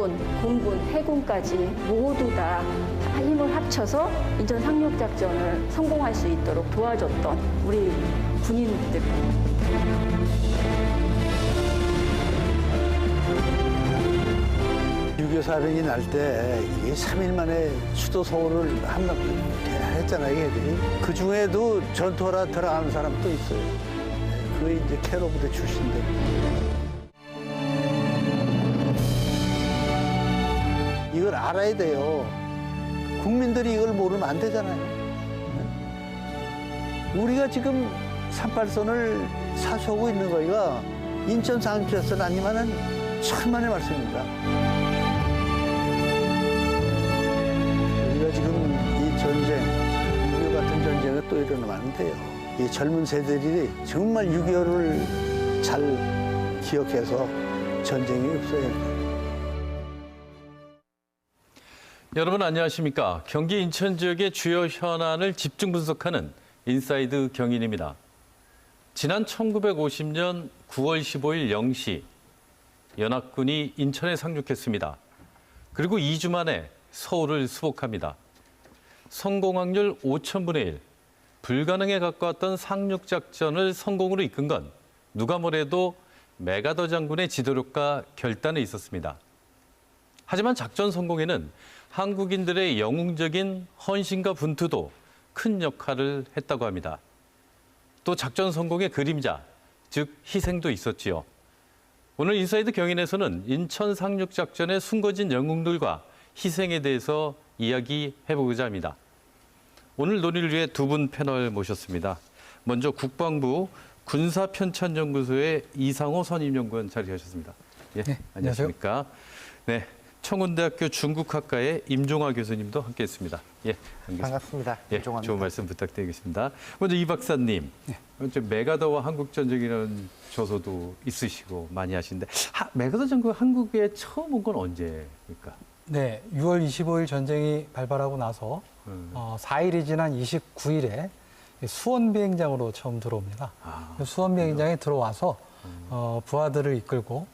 육군, 공군, 해군까지 모두 다 힘을 합쳐서 인천 상륙작전을 성공할 수 있도록 도와줬던 우리 군인들. 6.25 사변이 날 때 이게 3일 만에 수도 서울을 했잖아요, 얘들이. 그 중에도 전투하러 들어가는 사람도 있어요. 그게 이제 캐로 부대 출신들. 이걸 알아야 돼요. 국민들이 이걸 모르면 안 되잖아요. 우리가 지금 38선을 사수하고 있는 거가 인천 상륙작전 아니면은 천만의 말씀입니다. 우리가 지금 이 전쟁, 6.25 같은 전쟁이 또 일어나면 안 돼요. 이 젊은 세대들이 정말 6.25를 잘 기억해서 전쟁이 없어야 돼요. 여러분 안녕하십니까? 경기 인천 지역의 주요 현안을 집중 분석하는 인사이드 경인입니다. 지난 1950년 9월 15일 0시 연합군이 인천에 상륙했습니다. 그리고 2주 만에 서울을 수복합니다. 성공확률 5,000분의 1, 불가능에 가까웠던 상륙작전을 성공으로 이끈 건 누가 뭐래도 메가더 장군의 지도력과 결단에 있었습니다. 하지만 작전 성공에는 한국인들의 영웅적인 헌신과 분투도 큰 역할을 했다고 합니다. 또 작전 성공의 그림자, 즉 희생도 있었지요. 오늘 인사이드 경인에서는 인천 상륙작전의 숨겨진 영웅들과 희생에 대해서 이야기해보고자 합니다. 오늘 논의를 위해 두 분 패널 모셨습니다. 먼저 국방부 군사편찬연구소의 이상호 선임연구원 자리하셨습니다. 예, 네, 안녕하십니까? 네, 청운대학교 중국학과의 임종화 교수님도 함께했습니다. 예, 반갑습니다. 예, 임종화입니다. 좋은 말씀 부탁드리겠습니다. 먼저 이 박사님, 먼저 메가더와 한국전쟁이라는 저서도 있으시고 많이 하시는데 메가더 전국 한국에 처음 온 건 언제입니까? 네, 6월 25일 전쟁이 발발하고 나서 4일이 지난 29일에 수원 비행장으로 처음 들어옵니다. 수원 비행장에 들어와서 부하들을 이끌고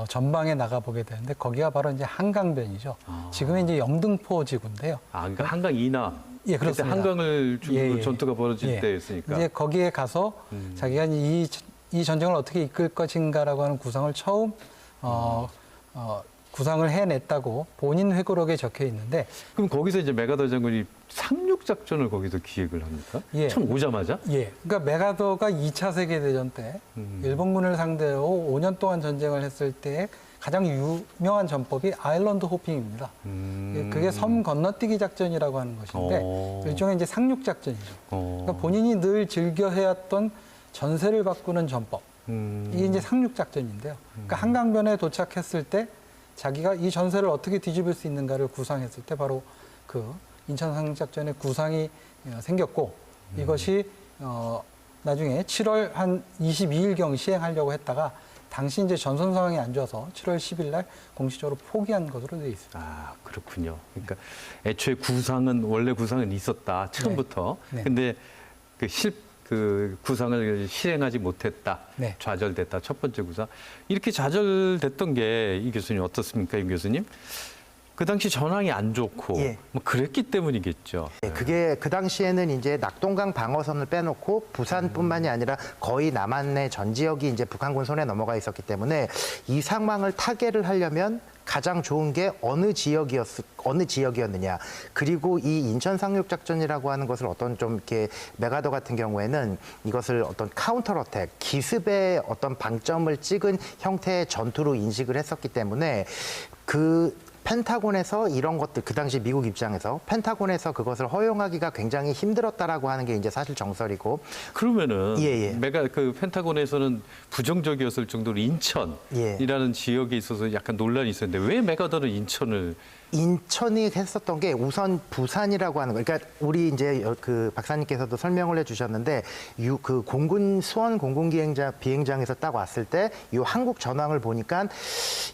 전방에 나가보게 되는데 거기가 바로 이제 한강변이죠. 지금은 이제 영등포 지구인데요. 그러니까 한강 이나. 예, 그렇습니다. 그때 한강을 중심으로 예. 전투가 벌어질 예. 때였으니까. 이제 거기에 가서 자기가 이 전쟁을 어떻게 이끌 것인가라고 하는 구상을 처음 구상을 해냈다고 본인 회고록에 적혀 있는데. 그럼 거기서 이제 메가더 장군이 상륙 작전을 거기서 기획을 합니까? 예. 처음 오자마자? 예. 그러니까 메가더가 2차 세계대전 때 일본군을 상대로 5년 동안 전쟁을 했을 때 가장 유명한 전법이 아일랜드 호핑입니다. 그게 섬 건너뛰기 작전이라고 하는 것인데 일종의 이제 상륙 작전이죠. 그러니까 본인이 늘 즐겨 해왔던 전세를 바꾸는 전법. 이게 이제 상륙 작전인데요. 그러니까 한강변에 도착했을 때 자기가 이 전세를 어떻게 뒤집을 수 있는가를 구상했을 때 바로 그 인천 상륙작전의 구상이 생겼고 이것이 나중에 7월 한 22일경 시행하려고 했다가 당시 이제 전선 상황이 안 좋아서 7월 10일 날 공식적으로 포기한 것으로 되어 있습니다. 아, 그렇군요. 그러니까 애초에 원래 구상은 있었다. 처음부터. 네. 근데 그 구상을 실행하지 못했다. 네. 좌절됐다. 첫 번째 구상. 이렇게 좌절됐던 게 이 교수님 어떻습니까? 임 교수님? 그 당시 전황이 안 좋고 예. 뭐 그랬기 때문이겠죠. 네, 그게 그 당시에는 이제 낙동강 방어선을 빼놓고 부산뿐만이 아니라 거의 남한의 전 지역이 이제 북한군 손에 넘어가 있었기 때문에 이 상황을 타개를 하려면 가장 좋은 게 어느 지역이었느냐. 그리고 이 인천 상륙 작전이라고 하는 것을 어떤 좀 이렇게 메가더 같은 경우에는 이것을 어떤 카운터 어택, 기습의 어떤 방점을 찍은 형태의 전투로 인식을 했었기 때문에 그 펜타곤에서 이런 것들, 그 당시 미국 입장에서 펜타곤에서 그것을 허용하기가 굉장히 힘들었다라고 하는 게 이제 사실 정설이고. 그러면은 예. 그 펜타곤에서는 부정적이었을 정도로 인천이라는 지역에 있어서 약간 논란이 있었는데 왜 메가더는 인천이 했었던 게 우선 부산이라고 하는 거. 그러니까 우리 이제 그 박사님께서도 설명을 해주셨는데 그 수원 공군 비행장에서 딱 왔을 때 이 한국 전황을 보니까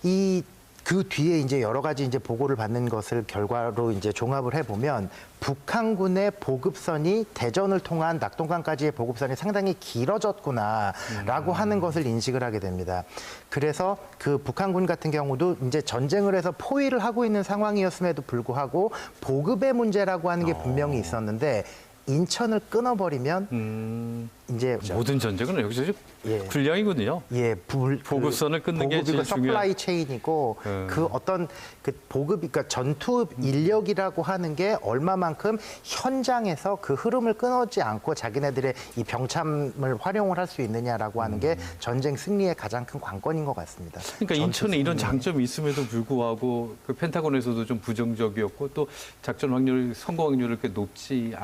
이 그 뒤에 이제 여러 가지 이제 보고를 받는 것을 결과로 이제 종합을 해보면 북한군의 보급선이 대전을 통한 낙동강까지의 보급선이 상당히 길어졌구나라고 하는 것을 인식을 하게 됩니다. 그래서 그 북한군 같은 경우도 이제 전쟁을 해서 포위를 하고 있는 상황이었음에도 불구하고 보급의 문제라고 하는 게 분명히 있었는데 인천을 끊어버리면 이제 모든 전쟁은 여기서 예. 불량이거든요. 예, 보급선을 끊는 게 제일 보급이고 서플라이 중요한. 체인이고 그 어떤 그 보급, 그러니까 전투 인력이라고 하는 게 얼마만큼 현장에서 그 흐름을 끊어지 않고 자기네들의 이 병참을 활용을 할 수 있느냐라고 하는 게 전쟁 승리의 가장 큰 관건인 것 같습니다. 그러니까 인천에 이런 장점이 있음에도 불구하고 그 펜타곤에서도 좀 부정적이었고 또 작전 확률, 성공 확률을 그렇게 높지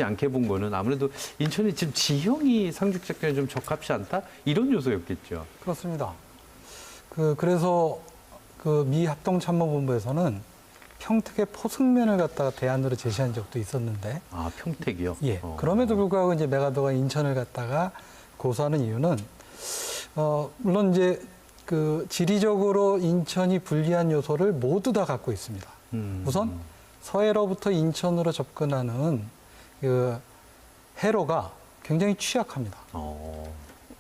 않게 본 거는 아무래도 인천이 지금 지형이 상륙작전에 좀 적합치 않다 이런 요소였겠죠. 그렇습니다. 그래서 그 미 합동참모본부에서는 평택의 포승면을 갖다가 대안으로 제시한 적도 있었는데, 아, 평택이요? 예. 그럼에도 불구하고 이제 메가더가 인천을 갖다가 고수하는 이유는, 물론 이제 그 지리적으로 인천이 불리한 요소를 모두 다 갖고 있습니다. 우선 서해로부터 인천으로 접근하는 그 해로가 굉장히 취약합니다.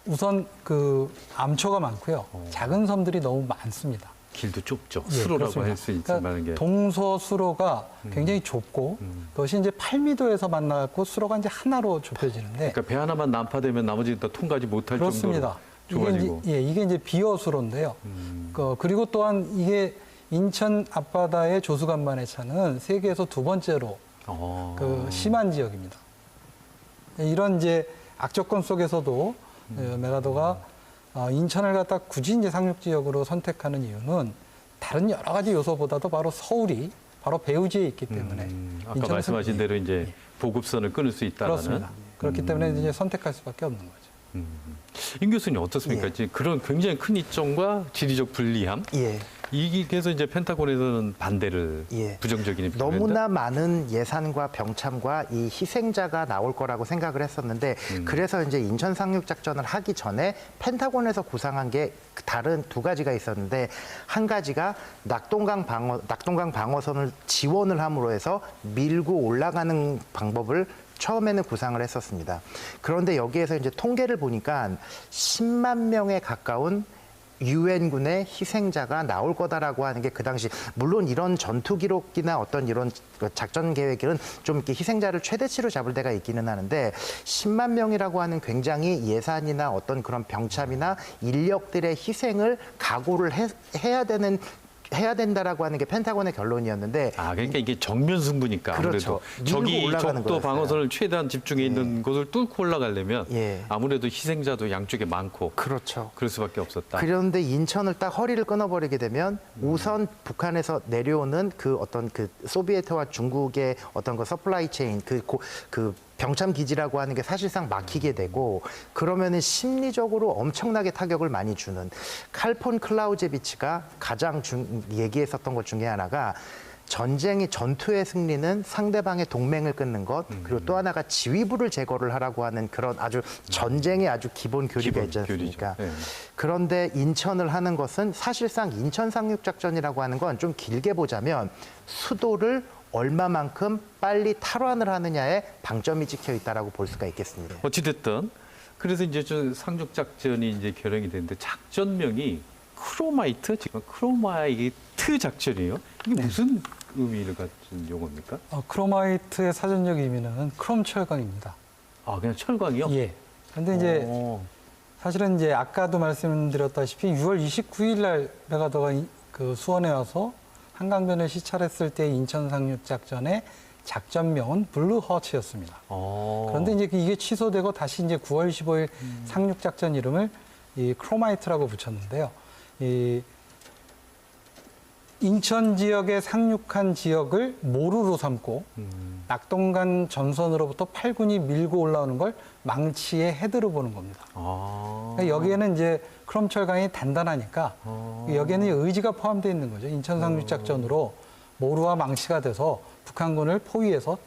우선 그 암초가 많고요. 작은 섬들이 너무 많습니다. 길도 좁죠. 예, 수로라고 그렇습니다. 할 수 있지만 그러니까 이게 동서수로가 굉장히 좁고 그것이 이제 8미터에서 만나고 수로가 이제 하나로 좁혀지는데 그러니까 배 하나만 난파되면 나머지는 다 통과하지 못할 그렇습니다. 정도로 좁아지고. 이게 이제 비어수로인데요. 그리고 또한 이게 인천 앞바다의 조수간만의 차는 세계에서 두 번째로 그 심한 지역입니다. 이런 이제 악조건 속에서도 메가더가 인천을 갖다 굳이 이제 상륙 지역으로 선택하는 이유는 다른 여러 가지 요소보다도 바로 서울이 바로 배후지에 있기 때문에 아까 인천은 말씀하신 대로 이제 보급선을 끊을 수 있다는. 그렇습니다. 그렇기 때문에 이제 선택할 수밖에 없는 거죠. 임 교수님 어떻습니까? 지금 그런 굉장히 큰 이점과 지리적 불리함. 예. 이게 그래서 이제 펜타곤에서는 반대를 예. 부정적인 입장을 너무나 많은 예산과 병참과 이 희생자가 나올 거라고 생각을 했었는데 그래서 이제 인천 상륙 작전을 하기 전에 펜타곤에서 구상한 게 다른 두 가지가 있었는데 한 가지가 낙동강 방어선을 지원을 함으로 해서 밀고 올라가는 방법을 처음에는 구상을 했었습니다. 그런데 여기에서 이제 통계를 보니까 10만 명에 가까운 유엔군의 희생자가 나올 거다라고 하는 게 그 당시 물론 이런 전투 기록이나 어떤 이런 작전 계획은 좀 이렇게 희생자를 최대치로 잡을 때가 있기는 하는데 10만 명이라고 하는 굉장히 예산이나 어떤 그런 병참이나 인력들의 희생을 각오를 해야 된다라고 하는 게 펜타곤의 결론이었는데 그러니까 이게 정면 승부니까 그렇죠. 아무래도 적이 올라가는 적도 거였어요. 방어선을 최대한 집중해 있는 곳을 뚫고 올라가려면 예. 아무래도 희생자도 양쪽에 많고 그렇죠. 그럴 수밖에 없었다. 그런데 인천을 딱 허리를 끊어버리게 되면 우선 북한에서 내려오는 그 어떤 그 소비에트와 중국의 어떤 그 서플라이 체인 그 병참 기지라고 하는 게 사실상 막히게 되고 그러면은 심리적으로 엄청나게 타격을 많이 주는 칼폰 클라우제비치가 가장 얘기했었던 것 중에 하나가 전투의 승리는 상대방의 동맹을 끊는 것 그리고 또 하나가 지휘부를 제거를 하라고 하는 그런 아주 전쟁의 아주 기본 교리가 있지 않습니까? 네. 그런데 인천을 하는 것은 사실상 인천 상륙작전이라고 하는 건 좀 길게 보자면 수도를 얼마만큼 빨리 탈환을 하느냐에 방점이 찍혀 있다라고 볼 수가 있겠습니다. 어찌됐든 그래서 이제 상륙 작전이 이제 결행이 됐는데 작전명이 크로마이트 작전이에요. 이게 무슨 의미를 가진 용어입니까? 크로마이트의 사전적 의미는 크롬 철강입니다. 그냥 철광이요? 예. 그런데 이제 사실은 이제 아까도 말씀드렸다시피 6월 29일 날 메가더가 그 수원에 와서 한강변을 시찰했을 때 인천 상륙 작전의 작전명은 블루 허츠였습니다. 그런데 이제 이게 취소되고 다시 이제 9월 15일 상륙 작전 이름을 이 크로마이트라고 붙였는데요. 이 인천 지역에 상륙한 지역을 모루로 삼고 낙동강 전선으로부터 8군이 밀고 올라오는 걸 망치의 헤드로 보는 겁니다. 그러니까 여기에는 이제 크롬철강이 단단하니까 여기에는 의지가 포함되어 있는 거죠. 인천 상륙 작전으로 모루와 망치가 돼서 북한군을 포위해서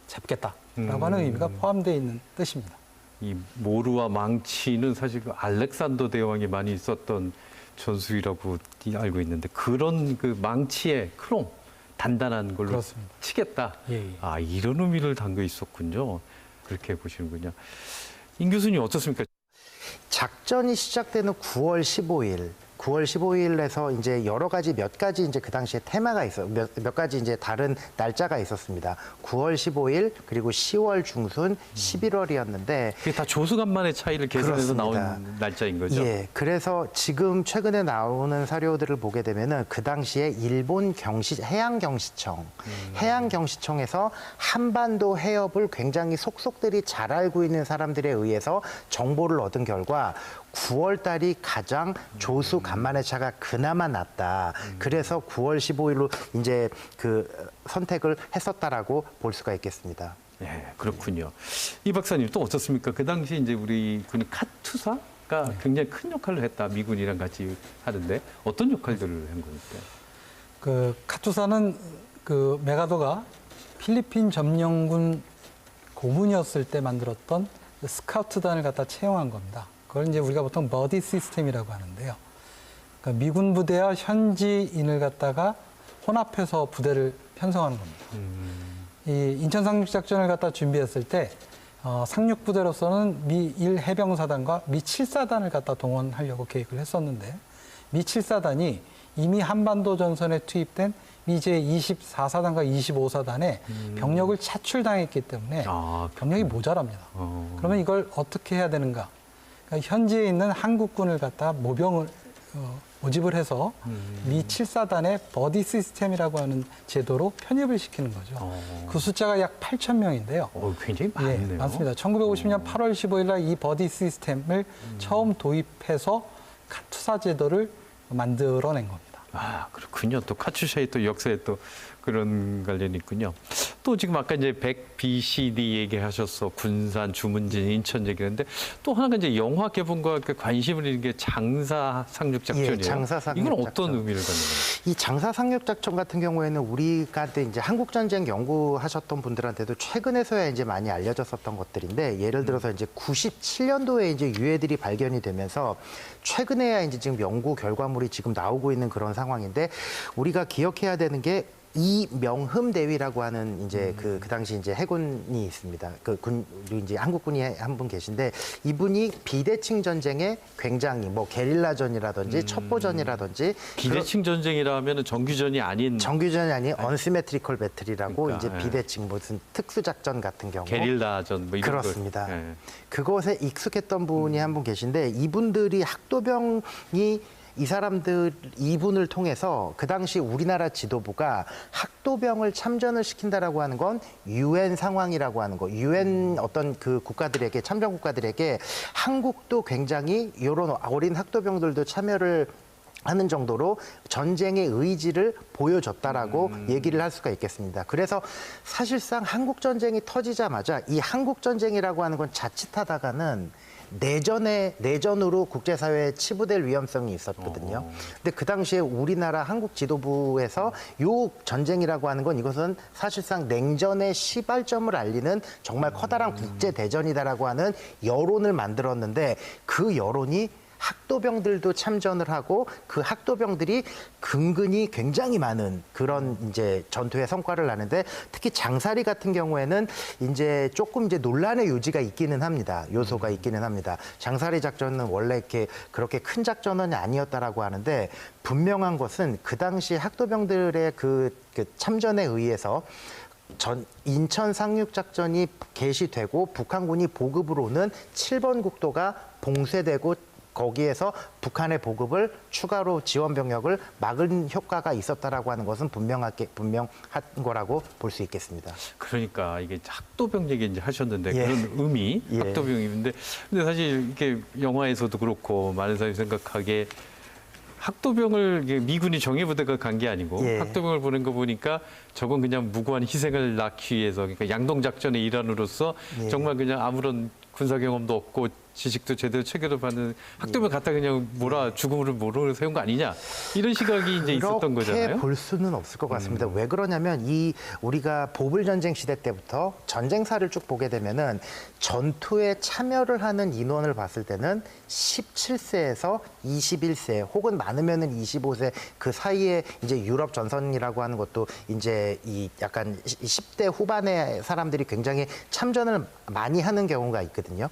잡겠다라고 하는 의미가 포함되어 있는 뜻입니다. 이 모루와 망치는 사실 그 알렉산더 대왕이 많이 썼던 전술이라고 알고 있는데 그런 그 망치에 크롬 단단한 걸로 그렇습니다. 치겠다. 예, 예. 아, 이런 의미를 담겨 있었군요. 그렇게 보시는군요. 임 교수님 어떻습니까? 작전이 시작되는 9월 15일. 9월 15일에서 이제 여러 가지 몇 가지 이제 그 당시에 테마가 있어 몇 가지 이제 다른 날짜가 있었습니다. 9월 15일 그리고 10월 중순 11월이었는데 그게 다 조수간만의 차이를 계산해서 그렇습니다. 나온 날짜인 거죠? 예, 그래서 지금 최근에 나오는 사료들을 보게 되면은 그 당시에 일본 해양경시청에서 한반도 해협을 굉장히 속속들이 잘 알고 있는 사람들에 의해서 정보를 얻은 결과 9월 달이 가장 조수 간만의 차가 그나마 낮다. 그래서 9월 15일로 이제 그 선택을 했었다라고 볼 수가 있겠습니다. 네, 그렇군요. 이 박사님 또 어떻습니까? 그 당시 이제 우리 군이 카투사가 굉장히 큰 역할을 했다. 미군이랑 같이 하는데 어떤 역할들을 한 겁니까? 그 카투사는 그 메가도가 필리핀 점령군 고문이었을 때 만들었던 스카우트단을 갖다 채용한 겁니다. 그걸 이제 우리가 보통 버디 시스템이라고 하는데요. 그러니까 미군 부대와 현지인을 갖다가 혼합해서 부대를 편성하는 겁니다. 이 인천 상륙작전을 갖다 준비했을 때 상륙부대로서는 미 1해병사단과 미 7사단을 갖다 동원하려고 계획을 했었는데 미 7사단이 이미 한반도 전선에 투입된 미 제24사단과 25사단에 병력을 차출당했기 때문에 병력이 모자랍니다. 그러면 이걸 어떻게 해야 되는가? 그러니까 현지에 있는 한국군을 갖다 모병을 모집을 해서 미 7사단의 버디 시스템이라고 하는 제도로 편입을 시키는 거죠. 그 숫자가 약 8,000명인데요. 굉장히 많네요. 예, 많습니다. 1950년 8월 15일 날 이 버디 시스템을 처음 도입해서 카투사 제도를 만들어낸 겁니다. 아, 그렇군요. 또 카투샤의 또 역사에 또 그런 관련이 있군요. 또 지금 아까 이제 100 BCD 얘기하셔서 군산, 주문진, 인천 얘기했는데 또 하나가 이제 영화 개봉과 관심을 있는 게 장사 상륙 작전이에요. 예, 장사 상륙 이건 작전. 어떤 의미를 갖는 거예요? 이 장사 상륙 작전 같은 경우에는 우리가 이제 한국 전쟁 연구하셨던 분들한테도 최근에서야 이제 많이 알려졌었던 것들인데 예를 들어서 이제 97년도에 이제 유해들이 발견이 되면서 최근에야 이제 지금 연구 결과물이 지금 나오고 있는 그런 상황인데 우리가 기억해야 되는 게 이명흠 대위라고 하는 이제 그 당시 이제 해군이 있습니다. 이제 한국군이 한 분 계신데 이분이 비대칭 전쟁에 굉장히 뭐 게릴라전이라든지 첩보전이라든지 비대칭 전쟁이라면 정규전이 아닌 정규전이 아닌 언시메트리컬 배틀이라고 그러니까, 이제 비대칭 무슨 특수작전 같은 경우 게릴라전 뭐 이런 그렇습니다. 거. 예. 그것에 익숙했던 분이 한 분 계신데 이분들이 학도병이 이분을 통해서 그 당시 우리나라 지도부가 학도병을 참전을 시킨다라고 하는 건 유엔 상황이라고 하는 거, 유엔 어떤 그 국가들에게 참전 국가들에게 한국도 굉장히 이런 어린 학도병들도 참여를 하는 정도로 전쟁의 의지를 보여줬다라고 얘기를 할 수가 있겠습니다. 그래서 사실상 한국 전쟁이 터지자마자 이 한국 전쟁이라고 하는 건 자칫하다가는 내전으로 국제사회에 치부될 위험성이 있었거든요. 근데 그 당시에 우리나라 한국 지도부에서 요 전쟁이라고 하는 건 이것은 사실상 냉전의 시발점을 알리는 정말 커다란 국제대전이다라고 하는 여론을 만들었는데 그 여론이 학도병들도 참전을 하고 그 학도병들이 근근히 굉장히 많은 그런 이제 전투의 성과를 나는데 특히 장사리 같은 경우에는 이제 조금 이제 논란의 요지가 있기는 합니다. 요소가 있기는 합니다. 장사리 작전은 원래 이렇게 그렇게 큰 작전은 아니었다라고 하는데 분명한 것은 그 당시 학도병들의 그 참전에 의해서 인천 상륙작전이 개시되고 북한군이 보급으로는 7번 국도가 봉쇄되고 거기에서 북한의 보급을 추가로 지원 병력을 막은 효과가 있었다라고 하는 것은 분명한 거라고 볼 수 있겠습니다. 그러니까 이게 학도병 얘기 이제 하셨는데 예. 그런 의미, 예. 학도병인데 근데 사실 이렇게 영화에서도 그렇고 많은 사람이 생각하기에 학도병을 미군이 정예부대가 간 게 아니고 예. 학도병을 보낸 거 보니까 저건 그냥 무고한 희생을 낳기 위해서 그러니까 양동작전의 일환으로서 예. 정말 그냥 아무런 군사 경험도 없고 지식도 제대로 체계를 받는 학도병 갖다 그냥 죽음을 모로 세운 거 아니냐 이런 시각이 이제 있었던 거잖아요. 그렇게 볼 수는 없을 것 같습니다. 왜 그러냐면 우리가 보불 전쟁 시대 때부터 전쟁사를 쭉 보게 되면은 전투에 참여를 하는 인원을 봤을 때는 17세에서 21세 혹은 많으면은 25세 그 사이에 이제 유럽 전선이라고 하는 것도 이제 이 약간 10대 후반의 사람들이 굉장히 참전을 많이 하는 경우가 있거든요.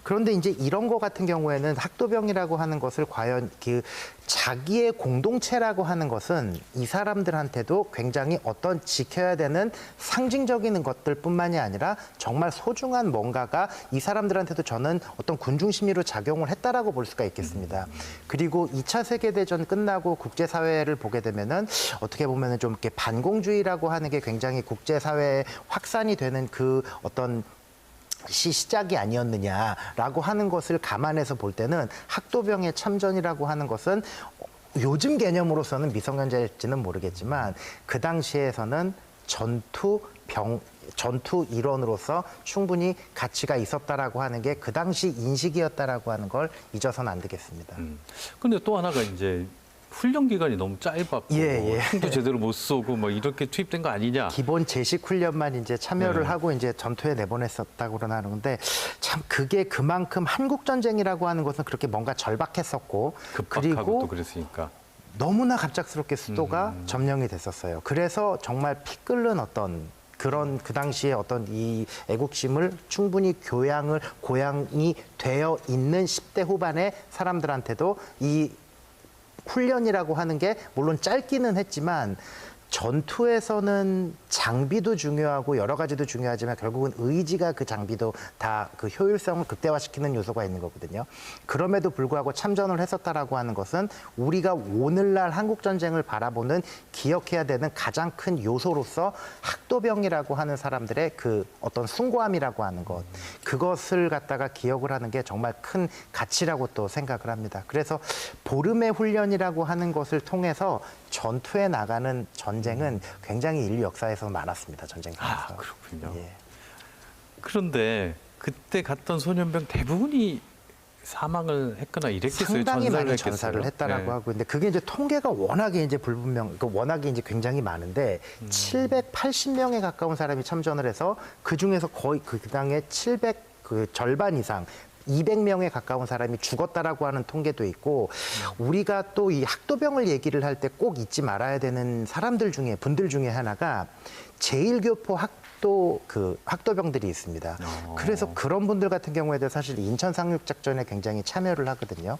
그런데 이제 이런 거 같은 경우에는 학도병이라고 하는 것을 과연 그 자기의 공동체라고 하는 것은 이 사람들한테도 굉장히 어떤 지켜야 되는 상징적인 것들뿐만이 아니라 정말 소중한 뭔가가 이 사람들한테도 저는 어떤 군중심리로 작용을 했다라고 볼 수가 있겠습니다. 그리고 2차 세계대전 끝나고 국제사회를 보게 되면은 어떻게 보면은 좀 이렇게 반공주의라고 하는 게 굉장히 국제사회에 확산이 되는 그 어떤 시작이 아니었느냐라고 하는 것을 감안해서 볼 때는 학도병의 참전이라고 하는 것은 요즘 개념으로서는 미성년자일지는 모르겠지만 그 당시에서는 전투 일원으로서 충분히 가치가 있었다라고 하는 게 그 당시 인식이었다라고 하는 걸 잊어서는 안 되겠습니다. 근데 또 하나가 이제 훈련 기간이 너무 짧았고 총도 제대로 못 쏘고 뭐 이렇게 투입된 거 아니냐. 기본 제식 훈련만 이제 참여를 네. 하고 이제 전투에 내보냈었다고 그러는데 참 그게 그만큼 한국 전쟁이라고 하는 것은 그렇게 뭔가 절박했었고 급박하고 그리고 또 그랬으니까. 너무나 갑작스럽게 수도가 점령이 됐었어요. 그래서 정말 피 끓는 어떤 그런 그 당시에 어떤 이 애국심을 충분히 고양이 되어 있는 10대 후반의 사람들한테도 이 훈련이라고 하는 게 물론 짧기는 했지만 전투에서는 장비도 중요하고 여러 가지도 중요하지만 결국은 의지가 그 장비도 다 그 효율성을 극대화시키는 요소가 있는 거거든요. 그럼에도 불구하고 참전을 했었다라고 하는 것은 우리가 오늘날 한국 전쟁을 바라보는 기억해야 되는 가장 큰 요소로서 학도병이라고 하는 사람들의 그 어떤 숭고함이라고 하는 것 그것을 갖다가 기억을 하는 게 정말 큰 가치라고 또 생각을 합니다. 그래서 보름의 훈련이라고 하는 것을 통해서 전투에 나가는 전쟁은 굉장히 인류 역사에서 많았습니다. 전쟁에서. 그렇군요. 예. 그런데 그때 갔던 소년병 대부분이 사망을 했거나 이랬겠어요. 상당히 전사를 많이 했겠어요. 전사를 했다라고 네. 하고 근데 그게 이제 통계가 워낙에 이제 불분명, 워낙에 이제 굉장히 많은데 780명에 가까운 사람이 참전을 해서 그 중에서 거의 그 당에 그 절반 이상 200명에 가까운 사람이 죽었다라고 하는 통계도 있고 우리가 또 이 학도병을 얘기를 할 때 꼭 잊지 말아야 되는 분들 중에 하나가 제1교포 학도병들이 있습니다. 그래서 그런 분들 같은 경우에도 사실 인천 상륙작전에 굉장히 참여를 하거든요.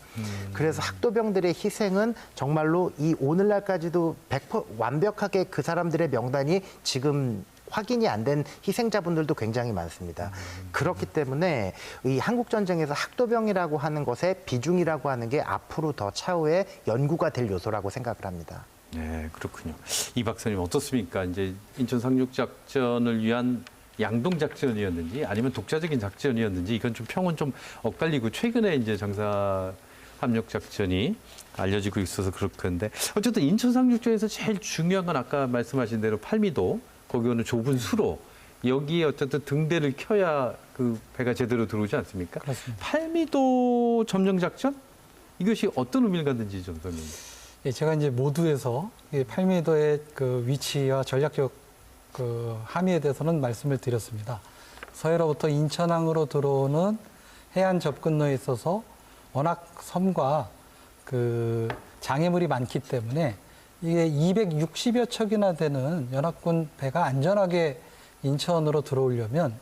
그래서 학도병들의 희생은 정말로 이 오늘날까지도 100% 완벽하게 그 사람들의 명단이 지금 확인이 안 된 희생자분들도 굉장히 많습니다. 그렇기 때문에 이 한국전쟁에서 학도병이라고 하는 것의 비중이라고 하는 게 앞으로 더 차후에 연구가 될 요소라고 생각을 합니다. 네, 그렇군요. 이 박사님 어떻습니까? 이제 인천 상륙작전을 위한 양동작전이었는지 아니면 독자적인 작전이었는지 이건 좀 평은 좀 엇갈리고 최근에 이제 장사함력작전이 알려지고 있어서 그렇건데 어쨌든 인천 상륙전에서 제일 중요한 건 아까 말씀하신 대로 팔미도 거기 오는 좁은 수로 여기에 어쨌든 등대를 켜야 그 배가 제대로 들어오지 않습니까? 그렇습니다. 팔미도 점령작전? 이것이 어떤 의미를 갖는지 좀 설명해 주세요. 예, 제가 이제 모두에서 8m의 그 위치와 전략적 그 함의에 대해서는 말씀을 드렸습니다. 서해로부터 인천항으로 들어오는 해안 접근로에 있어서 워낙 섬과 그 장애물이 많기 때문에 이게 260여 척이나 되는 연합군 배가 안전하게 인천으로 들어오려면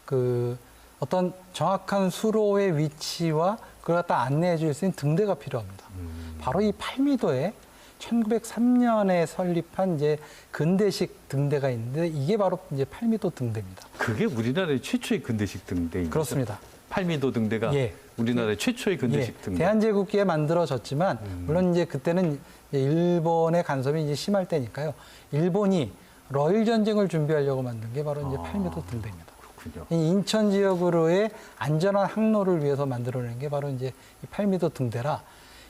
그 어떤 정확한 수로의 위치와 그걸 갖다 안내해 줄 수 있는 등대가 필요합니다. 바로 이 8m에 1903년에 설립한 이제 근대식 등대가 있는데 이게 바로 이제 8m 등대입니다. 그게 우리나라의 최초의 근대식 등대인 그렇습니다. 거죠? 8m 등대가 예. 우리나라의 최초의 근대식 등대. 대한제국기에 만들어졌지만 물론 이제 그때는 이제 일본의 간섭이 이제 심할 때니까요. 일본이 러일 전쟁을 준비하려고 만든 게 바로 이제 8m 등대입니다. 그렇군요. 이 인천 지역으로의 안전한 항로를 위해서 만들어낸 게 바로 이제 이 8m 등대라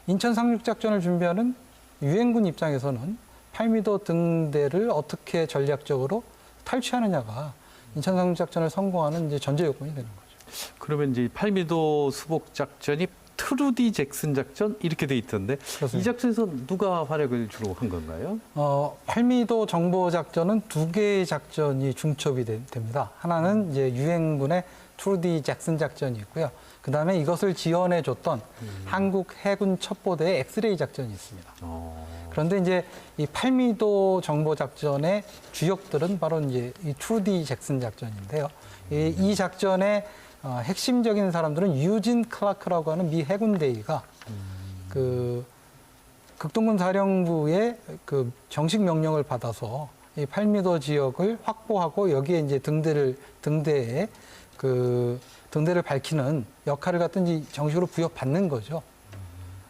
인천 상륙작전을 준비하는 유엔군 입장에서는 8m 등대를 어떻게 전략적으로 탈취하느냐가 인천 상륙작전을 성공하는 이제 전제 요건이 되는 거죠. 그러면 이제 팔미도 수복 작전이 트루디 잭슨 작전 이렇게 돼 있던데 그렇습니다. 이 작전에서 누가 활약을 주로 한 건가요? 팔미도 정보 작전은 두 개의 작전이 중첩이 됩니다. 하나는 이제 유엔군의 트루디 잭슨 작전이 있고요. 그 다음에 이것을 지원해 줬던 한국 해군 첩보대의 엑스레이 작전이 있습니다. 그런데 이제 이 팔미도 정보 작전의 주역들은 바로 이제 이 트루디 잭슨 작전인데요. 이 작전의 핵심적인 사람들은 유진 클라크라고 하는 미 해군대위가 그 극동군 사령부의 그 정식 명령을 받아서 이 팔미도 지역을 확보하고 여기에 이제 등대에 그 등대를 밝히는 역할을 갖던 이제 정식으로 부여받는 거죠.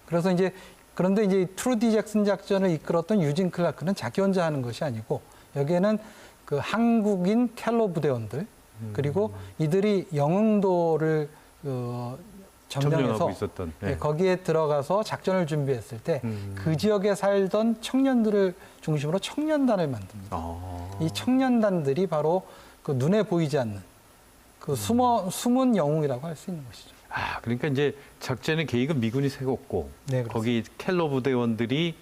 그래서 이제 그런데 이제 트루디 잭슨 작전을 이끌었던 유진 클라크는 자기 혼자 하는 것이 아니고 여기에는 그 한국인 켈로 부대원들 그리고 이들이 영흥도를 점령해서 점령하고 있었던, 네. 거기에 들어가서 작전을 준비했을 때 그 지역에 살던 청년들을 중심으로 청년단을 만듭니다. 이 청년단들이 바로 그 눈에 보이지 않는 그 숨은 영웅이라고 할 수 있는 것이죠. 그러니까 이제 작전의 계획은 미군이 세웠고 네, 그렇습니다. 거기 켈러 부대원들이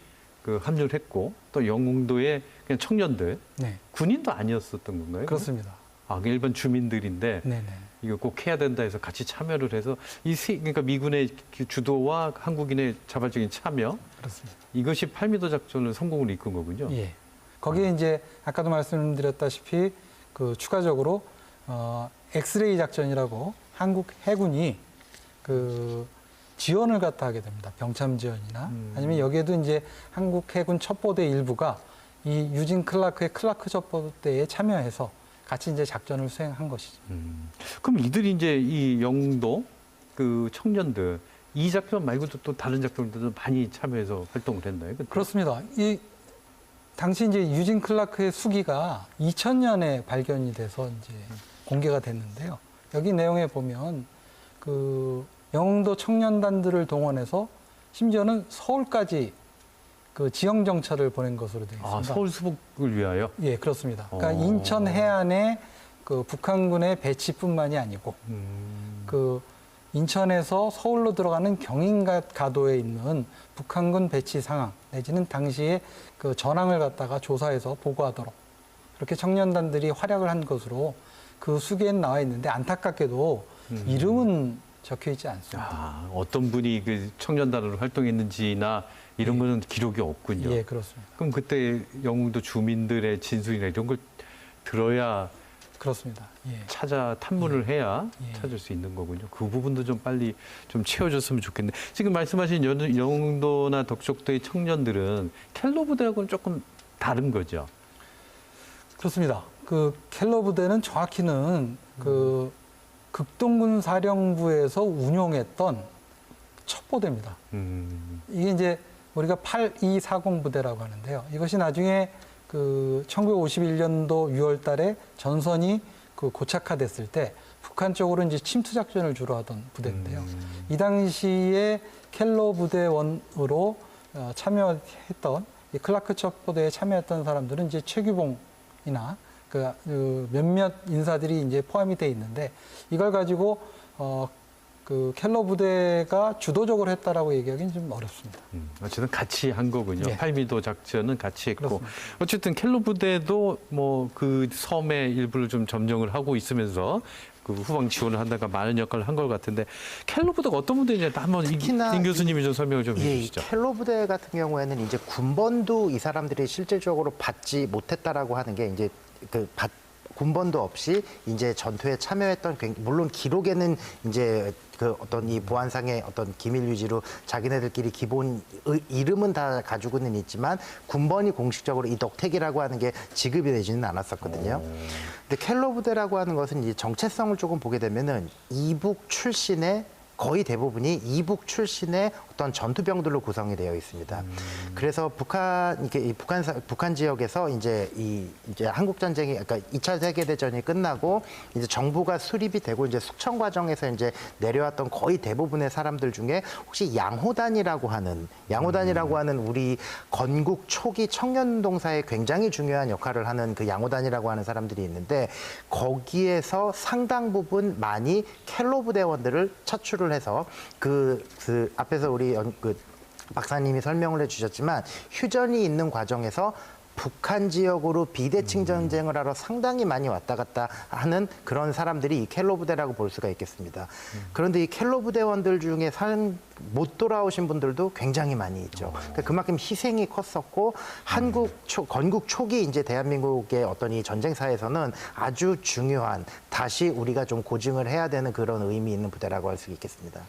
그 합류를 했고 또 영흥도의 그냥 청년들, 네, 군인도 아니었었던 건가요? 그렇습니다. 일반 주민들인데 네네. 이거 꼭 해야 된다 해서 같이 참여를 해서 그러니까 미군의 주도와 한국인의 자발적인 참여 그렇습니다. 이것이 팔미도 작전을 성공을 이끈 거군요. 예. 거기에 이제 아까도 말씀드렸다시피 그 추가적으로 엑스레이 작전이라고 한국 해군이 그 지원을 갖다 하게 됩니다. 병참 지원이나 아니면 여기에도 이제 한국 해군 첩보대 일부가 이 유진 클라크의 클라크 첩보대에 참여해서 같이 이제 작전을 수행한 것이죠. 그럼 이들이 이제 이 영도 그 청년들 이 작전 말고도 또 다른 작전들도 많이 참여해서 활동을 했나요? 그때? 그렇습니다. 이 당시 이제 유진 클라크의 수기가 2000년에 발견이 돼서 이제 공개가 됐는데요. 여기 내용에 보면 그 영흥도 청년단들을 동원해서 심지어는 서울까지 그 지형 정찰을 보낸 것으로 되어 있습니다. 서울 수복을 위하여? 예, 그렇습니다. 그러니까 인천 해안에 그 북한군의 배치뿐만이 아니고 그 인천에서 서울로 들어가는 경인가도에 있는 북한군 배치 상황 내지는 당시에 그 전황을 갖다가 조사해서 보고하도록 그렇게 청년단들이 활약을 한 것으로 그 수기에는 나와 있는데 안타깝게도 이름은 적혀 있지 않습니다. 어떤 분이 그 청년단으로 활동했는지나 이런 거는 기록이 없군요. 예, 그렇습니다. 그럼 그때 영흥도 주민들의 진술이나 이런 걸 들어야 그렇습니다. 예. 탐문을 해야 예. 찾을 수 있는 거군요. 그 부분도 좀 빨리 좀 채워줬으면 좋겠네. 지금 말씀하신 영흥도나 덕적도의 청년들은 켈로 부대하고는 조금 다른 거죠. 그렇습니다. 그 켈러 부대는 정확히는 그 극동군 사령부에서 운용했던 첩보대입니다. 이게 이제 우리가 8240 부대라고 하는데요. 이것이 나중에 그 1951년도 6월 달에 전선이 그 고착화됐을 때 북한 쪽으로 이제 침투 작전을 주로 하던 부대인데요. 이 당시에 켈러 부대원으로 참여했던 이 클라크 첩보대에 참여했던 사람들은 이제 최규봉이나 그 몇몇 인사들이 이제 포함이 돼 있는데 이걸 가지고 그 켈러 부대가 주도적으로 했다라고 얘기하기는 좀 어렵습니다. 어쨌든 같이 한 거군요. 네. 팔미도 작전은 같이 했고. 그렇습니다. 어쨌든 켈러 부대도 뭐 그 섬의 일부를 좀 점령을 하고 있으면서 그 후방 지원을 한다가 많은 역할을 한 것 같은데 켈러 부대가 어떤 부대인지 한번 임 교수님이 좀 설명을 좀 해주시죠. 켈로 부대 같은 경우에는 이제 군번도 이 사람들이 실질적으로 받지 못했다라고 하는 게 이제 군번도 없이 이제 전투에 참여했던 물론 기록에는 이제 그 어떤 이 보안상의 어떤 기밀 유지로 자기네들끼리 기본 이름은 다 가지고는 있지만 군번이 공식적으로 이 덕택이라고 하는 게 지급이 되지는 않았었거든요. 근데 켈로 부대라고 하는 것은 이제 정체성을 조금 보게 되면은 이북 출신의 거의 대부분이 이북 출신의 어떤 전투병들로 구성이 되어 있습니다. 그래서 북한 지역에서 이제 한국 전쟁이, 그러니까 2차 세계 대전이 끝나고 이제 정부가 수립이 되고 이제 숙청 과정에서 이제 내려왔던 거의 대부분의 사람들 중에 혹시 양호단이라고 하는 우리 건국 초기 청년운동사에 굉장히 중요한 역할을 하는 그 양호단이라고 하는 사람들이 있는데, 거기에서 상당 부분 많이 켈로 부대원들을 차출을 해서 그 앞에서 우리 박사님이 설명을 해주셨지만, 휴전이 있는 과정에서 북한 지역으로 비대칭 전쟁을 하러 상당히 많이 왔다 갔다 하는 그런 사람들이 이 켈로 부대라고 볼 수가 있겠습니다. 그런데 이 켈로 부대원들 중에 못 돌아오신 분들도 굉장히 많이 있죠. 그러니까 그만큼 희생이 컸었고, 건국 초기 이제 대한민국의 어떤 이 전쟁사에서는 아주 중요한, 다시 우리가 좀 고증을 해야 되는 그런 의미 있는 부대라고 할 수 있겠습니다.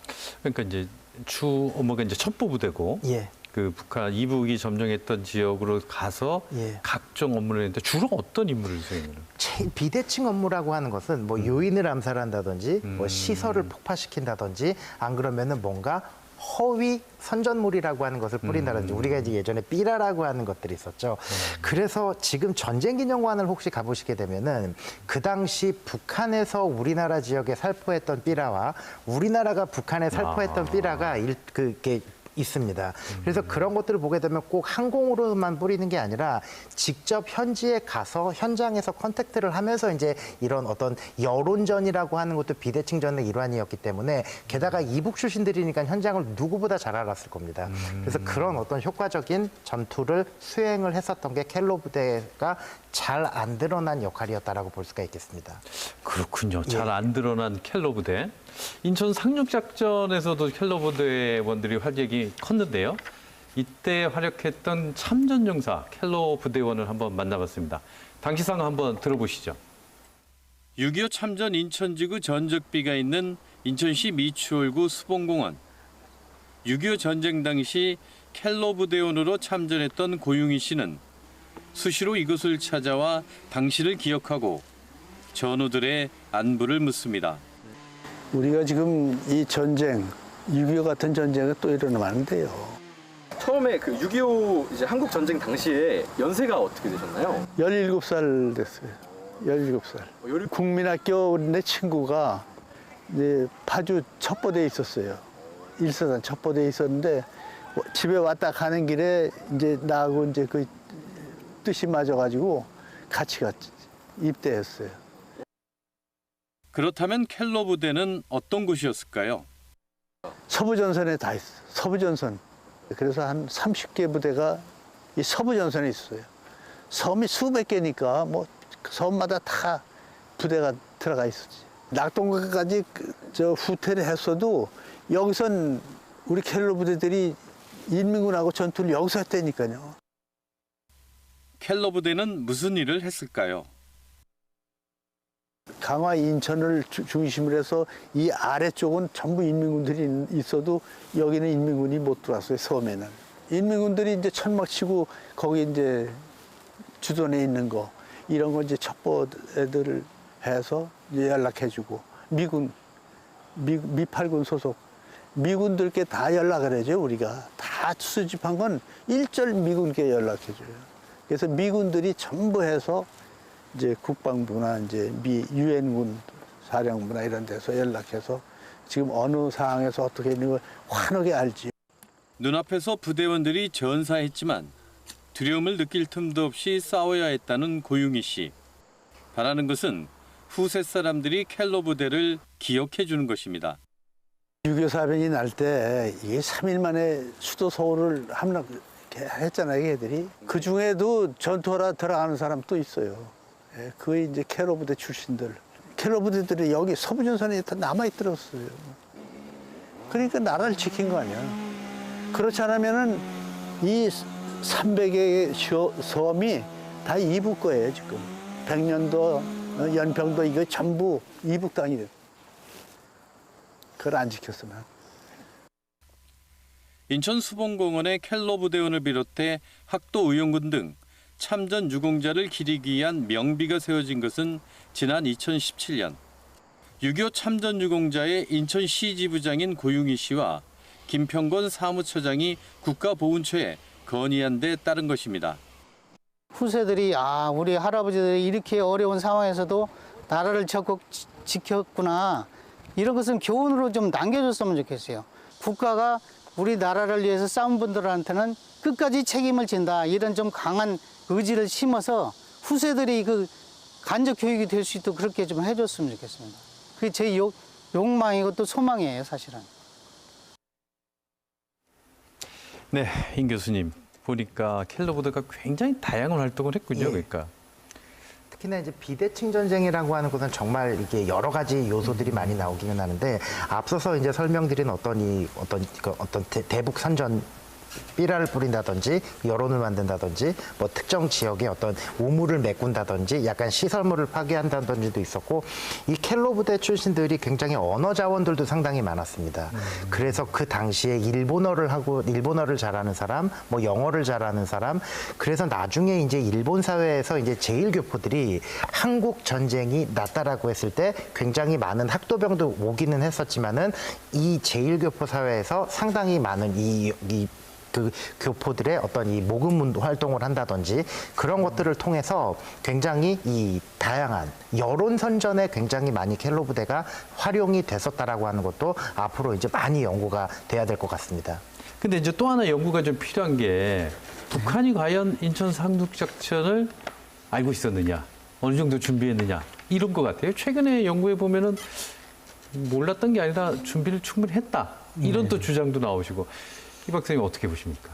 그러니까 이제 주 업무가 이제 첩보부대고, 예. 그 북한 이북이 점령했던 지역으로 가서 예. 각종 업무를 했는데 주로 어떤 임무를 수행해요? 비대칭 업무라고 하는 것은 뭐 요인을 암살한다든지, 뭐 시설을 폭파시킨다든지, 안 그러면은 뭔가 허위 선전물이라고 하는 것을 뿌린다든지, 우리가 이제 예전에 삐라라고 하는 것들이 있었죠. 그래서 지금 전쟁기념관을 혹시 가보시게 되면은 그 당시 북한에서 우리나라 지역에 살포했던 삐라와 우리나라가 북한에 살포했던 삐라가 그게 있습니다. 그래서 그런 것들을 보게 되면 꼭 항공으로만 뿌리는 게 아니라 직접 현지에 가서 현장에서 컨택트를 하면서 이제 이런 어떤 여론전이라고 하는 것도 비대칭전의 일환이었기 때문에, 게다가 이북 출신들이니까 현장을 누구보다 잘 알았을 겁니다. 그래서 그런 어떤 효과적인 전투를 수행을 했었던 게 켈로 부대가 잘 안 드러난 역할이었다라고 볼 수가 있겠습니다. 그렇군요. 잘 안 드러난 켈로 부대. 인천 상륙작전에서도 켈로 부대원들이 활약이 컸는데요. 이때 활약했던 참전용사 켈로 부대원을 한번 만나봤습니다. 당시 상황 한번 들어보시죠. 6.25 참전 인천지구 전적비가 있는 인천시 미추홀구 수봉공원. 6.25 전쟁 당시 켈로 부대원으로 참전했던 고용희 씨는 수시로 이곳을 찾아와 당시를 기억하고 전우들의 안부를 묻습니다. 우리가 지금 이 전쟁, 6.25 같은 전쟁이 또 일어나면 안 돼요. 처음에 그 6.25 이제 한국 전쟁 당시에 연세가 어떻게 되셨나요? 17살 됐어요. 17살. 국민학교 내 친구가 이제 파주 첩보대에 있었어요. 일사단 첩보대에 있었는데, 집에 왔다 가는 길에 이제 나하고 이제 그 뜻이 맞아가지고 같이 입대했어요. 그렇다면 켈로 부대는 어떤 곳이었을까요? 서부전선에 다 있어. 서부전선. 그래서 한 30개 부대가 이 서부전선에 있어요. 섬이 수백 개니까 뭐 섬마다 다 부대가 들어가 있었지. 낙동강까지 저 후퇴를 했어도 여기선 우리 켈로 부대들이 인민군하고 전투를 여기서 했다니까요. 켈로 부대는 무슨 일을 했을까요? 강화 인천을 중심으로 해서 이 아래쪽은 전부 인민군들이 있어도 여기는 인민군이 못 들어왔어요, 섬에는. 인민군들이 이제 천막 치고 거기 이제 주둔해 있는 거, 이런 거 이제 첩보 애들을 해서 이제 연락해주고, 미팔군 소속 미군들께 다 연락을 해줘요, 우리가. 다 수집한 건 일절 미군께 연락해줘요. 그래서 미군들이 전부 해서 이제 국방부나 이제 유엔군 사령부나 이런 데서 연락해서 지금 어느 상황에서 어떻게 있는 걸 환하게 알지. 눈앞에서 부대원들이 전사했지만 두려움을 느낄 틈도 없이 싸워야 했다는 고용희 씨. 바라는 것은 후세 사람들이 켈로 부대를 기억해 주는 것입니다. 6.25 사변이 날 때 이게 3일 만에 수도 서울을 함락했잖아요, 얘들이. 그 중에도 전투하러 들어가는 사람도 있어요. 예, 그게 이제 켈로 부대 출신들. 켈로 부대들이 여기 서부전선에 다 남아있더랬어요. 그러니까 나라를 지킨 거 아니야. 그렇지 않으면은 이 300의 섬이 다 이북 거예요, 지금. 백년도, 연평도 이거 전부 이북 땅이 돼요. 그걸 안 지켰으면. 인천 수봉공원의 켈로 부대원을 비롯해 학도 의용군 등 참전 유공자를 기리기 위한 명비가 세워진 것은 지난 2017년. 6.25 참전 유공자의 인천시 지부장인 고용희 씨와 김평건 사무처장이 국가보훈처에 건의한 데 따른 것입니다. 후세들이 우리 할아버지들이 이렇게 어려운 상황에서도 나라를 적극 지켰구나. 이런 것은 교훈으로 좀 남겨줬으면 좋겠어요. 국가가 우리나라를 위해서 싸운 분들한테는 끝까지 책임을 진다. 이런 좀 강한 의지를 심어서 후세들이 그 간접 교육이 될 수 있도록 그렇게 좀 해줬으면 좋겠습니다. 그게 제 욕망이고 또 소망이에요, 사실은. 네, 임 교수님. 보니까 켈러보드가 굉장히 다양한 활동을 했군요. 예. 그러니까. 특히나 이제 비대칭 전쟁이라고 하는 것은 정말 이게 여러 가지 요소들이 많이 나오기는 하는데 앞서서 이제 설명드린 어떤 대북 선전 삐라를 뿌린다든지 여론을 만든다든지 뭐 특정 지역에 어떤 우물을 메꾼다든지 약간 시설물을 파괴한다든지도 있었고 이 켈로 부대 출신들이 굉장히 언어 자원들도 상당히 많았습니다. 그래서 그 당시에 일본어를 잘하는 사람, 뭐 영어를 잘하는 사람, 그래서 나중에 이제 일본 사회에서 이제 제일교포들이 한국 전쟁이 났다라고 했을 때 굉장히 많은 학도병도 오기는 했었지만은 이 제일교포 사회에서 상당히 많은 그 교포들의 어떤 이 모금 운동 활동을 한다든지 그런 것들을 통해서 굉장히 이 다양한 여론 선전에 굉장히 많이 켈로 부대가 활용이 됐었다라고 하는 것도 앞으로 이제 많이 연구가 돼야 될 것 같습니다. 근데 이제 또 하나 연구가 좀 필요한 게 북한이 과연 인천 상륙작전을 알고 있었느냐, 어느 정도 준비했느냐 이런 것 같아요. 최근에 연구해 보면은 몰랐던 게 아니라 준비를 충분히 했다 이런 또 주장도 나오시고. 이 박사님 어떻게 보십니까?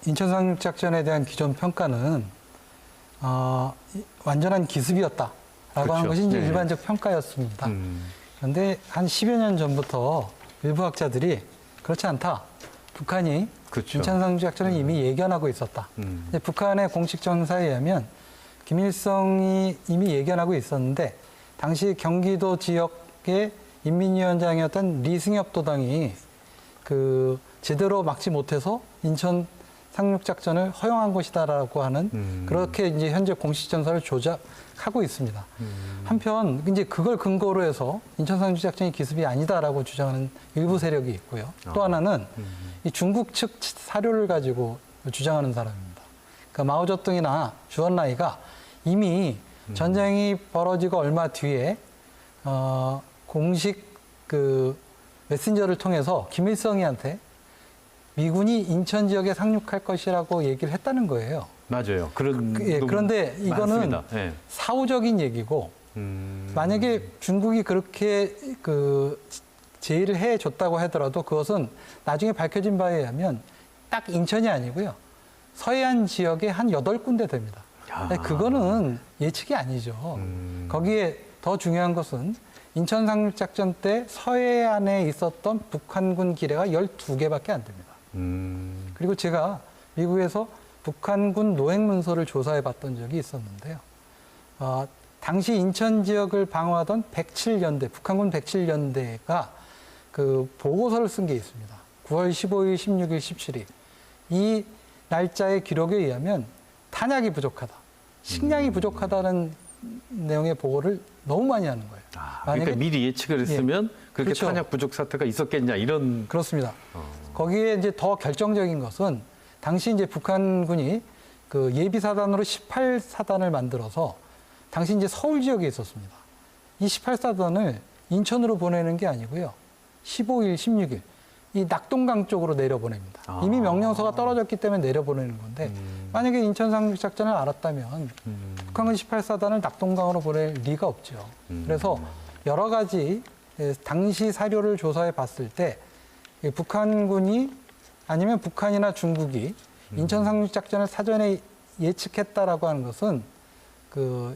인천 상륙작전에 대한 기존 평가는 완전한 기습이었다라고 그렇죠. 하는 것이 이제 네. 일반적 평가였습니다. 그런데 한 10여 년 전부터 일부 학자들이 그렇지 않다. 북한이 그렇죠. 인천 상륙작전을 이미 예견하고 있었다. 근데 북한의 공식 정사에 의하면 김일성이 이미 예견하고 있었는데 당시 경기도 지역의 인민위원장이었던 리승엽 도당이 제대로 막지 못해서 인천 상륙작전을 허용한 것이다라고 하는 그렇게 이제 현재 공식 정서를 조작하고 있습니다. 한편 이제 그걸 근거로 해서 인천 상륙작전이 기습이 아니다라고 주장하는 일부 세력이 있고요. 또 하나는 이 중국 측 사료를 가지고 주장하는 사람입니다. 그러니까 마오쩌둥이나 주언라이가 이미 전쟁이 벌어지고 얼마 뒤에 공식 메신저를 통해서 김일성이한테 미군이 인천 지역에 상륙할 것이라고 얘기를 했다는 거예요. 맞아요. 그런데 이거는 네. 사후적인 얘기고 만약에 중국이 그렇게 제의를 해줬다고 하더라도 그것은 나중에 밝혀진 바에 의하면 딱 인천이 아니고요. 서해안 지역에 한 8군데 됩니다. 그거는 예측이 아니죠. 거기에 더 중요한 것은 인천 상륙작전 때 서해안에 있었던 북한군 기뢰가 12개밖에 안 됩니다. 그리고 제가 미국에서 북한군 노획문서를 조사해 봤던 적이 있었는데요. 당시 인천 지역을 방어하던 107연대, 북한군 107연대가 보고서를 쓴 게 있습니다. 9월 15일, 16일, 17일. 이 날짜의 기록에 의하면 탄약이 부족하다, 식량이 부족하다는 내용의 보고를 너무 많이 하는 거예요. 그러니까 미리 예측을 했으면 그렇게 그렇죠. 탄약 부족 사태가 있었겠냐 이런. 그렇습니다. 거기에 이제 더 결정적인 것은 당시 이제 북한군이 예비 사단으로 18사단을 만들어서 당시 이제 서울 지역에 있었습니다. 이 18사단을 인천으로 보내는 게 아니고요. 15일, 16일 이 낙동강 쪽으로 내려보냅니다. 이미 명령서가 떨어졌기 때문에 내려보내는 건데 만약에 인천 상륙작전을 알았다면 북한군 18사단을 낙동강으로 보낼 리가 없죠. 그래서 여러 가지 당시 사료를 조사해 봤을 때 북한군이 아니면 북한이나 중국이 인천 상륙작전을 사전에 예측했다라고 하는 것은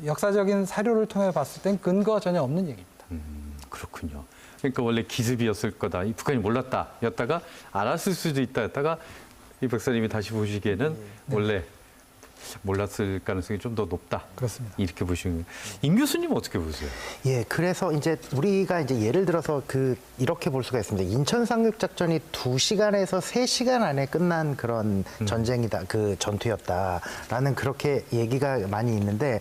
역사적인 사료를 통해 봤을 땐 근거가 전혀 없는 얘기입니다. 그렇군요. 그러니까 원래 기습이었을 거다. 이 북한이 몰랐다. 였다가 알았을 수도 있다. 였다가 이 박사님이 다시 보시기에는 원래 몰랐을 가능성이 좀 더 높다. 그렇습니다. 이렇게 보시는 거예요. 임 교수님 어떻게 보세요? 예, 그래서 이제 우리가 이제 예를 들어서 이렇게 볼 수가 있습니다. 인천 상륙작전이 2시간에서 3시간 안에 끝난 그런 전쟁이다, 전투였다라는 그렇게 얘기가 많이 있는데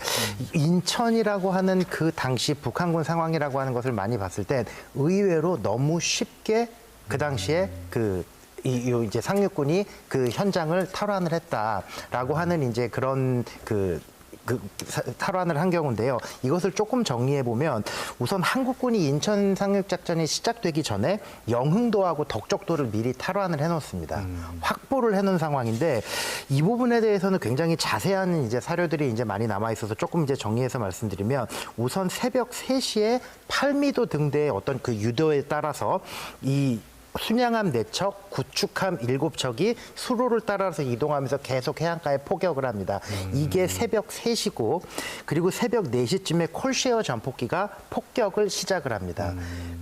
인천이라고 하는 그 당시 북한군 상황이라고 하는 것을 많이 봤을 때 의외로 너무 쉽게 그 당시에 요 이제 상륙군이 그 현장을 탈환을 했다라고 하는 이제 그런 탈환을 한 경우인데요. 이것을 조금 정리해 보면 우선 한국군이 인천 상륙 작전이 시작되기 전에 영흥도하고 덕적도를 미리 탈환을 해놓습니다. 확보를 해놓은 상황인데 이 부분에 대해서는 굉장히 자세한 이제 사료들이 이제 많이 남아 있어서 조금 이제 정리해서 말씀드리면 우선 새벽 3시에 8미도 등대의 어떤 그 유도에 따라서 이 순양함 4척, 구축함 7척이 수로를 따라서 이동하면서 계속 해안가에 포격을 합니다. 이게 새벽 3시고 그리고 새벽 4시쯤에 콜쉐어 전폭기가 폭격을 시작을 합니다.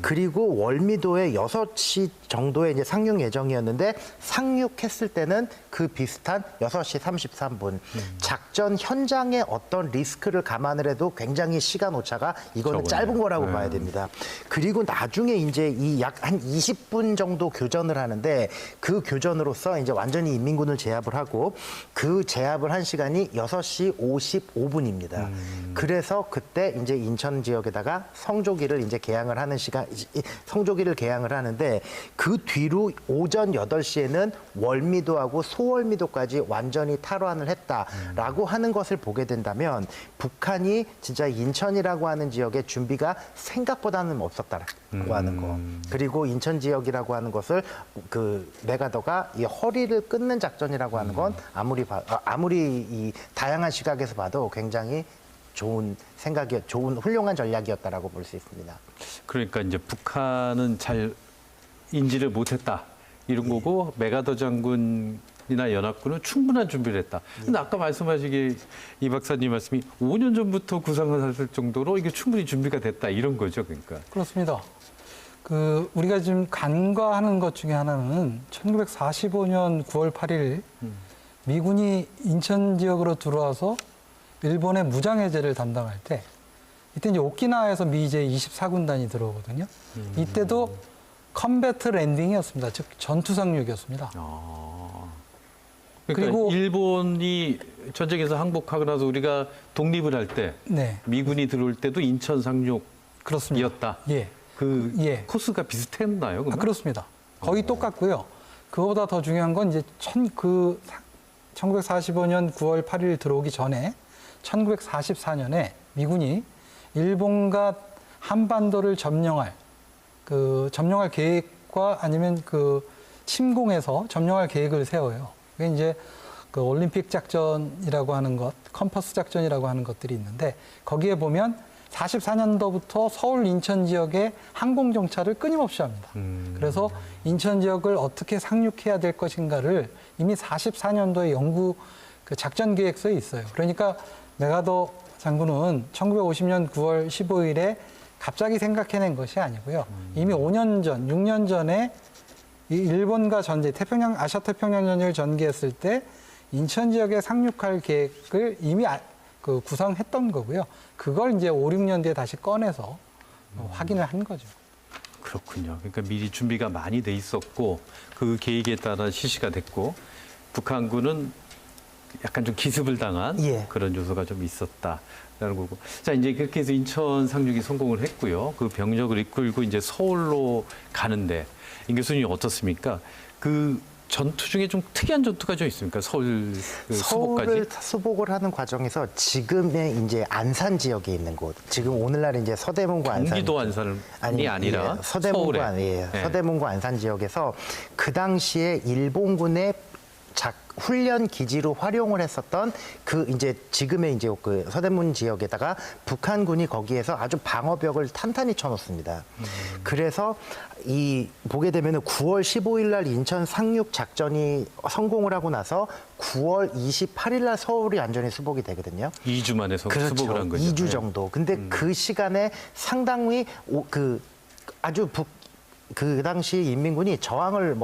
그리고 월미도에 6시 정도에 이제 상륙 예정이었는데 상륙했을 때는 그 비슷한 6시 33분. 작전 현장의 어떤 리스크를 감안을 해도 굉장히 시간 오차가 이거는 짧은 거라고 봐야 됩니다. 그리고 나중에 이제 이 약 한 20분 정도 교전을 하는데 그 교전으로서 이제 완전히 인민군을 제압을 하고 그 제압을 한 시간이 6시 55분입니다. 그래서 그때 이제 인천 지역에다가 성조기를 이제 개항을 하는 성조기를 개항을 하는데 그 뒤로 오전 8시에는 월미도하고 소월미도까지 완전히 탈환을 했다라고 하는 것을 보게 된다면 북한이 진짜 인천이라고 하는 지역에 준비가 생각보다는 없었다라고 하는 거. 그리고 인천 지역이라고 하는 것을 그 메가더가 이 허리를 끊는 작전이라고 하는 건 아무리 이 다양한 시각에서 봐도 굉장히 좋은 훌륭한 전략이었다라고 볼 수 있습니다. 그러니까 이제 북한은 잘 인지를 못했다 이런 거고 메가더 장군이나 연합군은 충분한 준비를 했다. 근데 아까 말씀하시기 이 박사님 말씀이 5년 전부터 구상을 했을 정도로 이게 충분히 준비가 됐다 이런 거죠, 그러니까. 그렇습니다. 우리가 지금 간과하는 것 중에 하나는 1945년 9월 8일 미군이 인천 지역으로 들어와서 일본의 무장해제를 담당할 때 이때 이제 오키나와에서 미 제24군단이 들어오거든요. 이때도 컴배트 랜딩이었습니다. 즉 전투 상륙이었습니다. 그러니까 그리고 일본이 전쟁에서 항복하고 나서 우리가 독립을 할 때 네. 미군이 들어올 때도 인천 상륙이었다. 그렇습니다. 예. 예. 코스가 비슷했나요? 그렇습니다. 거의 똑같고요. 그거보다 더 중요한 건 이제 1945년 9월 8일 들어오기 전에 1944년에 미군이 일본과 한반도를 점령할 계획과 아니면 침공해서 점령할 계획을 세워요. 그게 이제 올림픽 작전이라고 하는 것, 컴퍼스 작전이라고 하는 것들이 있는데 거기에 보면 44년도부터 서울 인천 지역에 항공 정찰을 끊임없이 합니다. 그래서 인천 지역을 어떻게 상륙해야 될 것인가를 이미 44년도에 연구 작전 계획서에 있어요. 그러니까 메가더 장군은 1950년 9월 15일에 갑자기 생각해낸 것이 아니고요. 이미 5년 전, 6년 전에 이 일본과 아시아 태평양 전쟁을 전개했을 때 인천 지역에 상륙할 계획을 이미 구성했던 거고요. 그걸 이제 5, 6년 뒤에 다시 꺼내서 확인을 한 거죠. 그렇군요. 그러니까 미리 준비가 많이 돼 있었고 그 계획에 따라 실시가 됐고 북한군은 약간 좀 기습을 당한 그런 요소가 좀 있었다라는 거고. 자, 이제 그렇게 해서 인천 상륙이 성공을 했고요. 그 병력을 이끌고 이제 서울로 가는데 임 교수님 어떻습니까? 그 전투 중에 좀 특이한 전투가 좀 있습니까? 서울을 수복을 하는 과정에서 지금의 이제 안산 지역에 있는 곳, 지금 오늘날 이제 서대문과 안산, 경기도 안산이 아니라 서대문과 서대문과 안산 지역에서 그 당시에 일본군의 훈련 기지로 활용을 했었던 이제 지금의 이제 그 서대문 지역에다가 북한군이 거기에서 아주 방어벽을 탄탄히 쳐놓습니다. 그래서 보게 되면은 9월 15일 날 인천 상륙 작전이 성공을 하고 나서 9월 28일 날 서울이 완전히 수복이 되거든요. 2주 만에 수복을 한 거죠. 2주 정도. 근데 그 시간에 상당히 그 당시 인민군이 저항을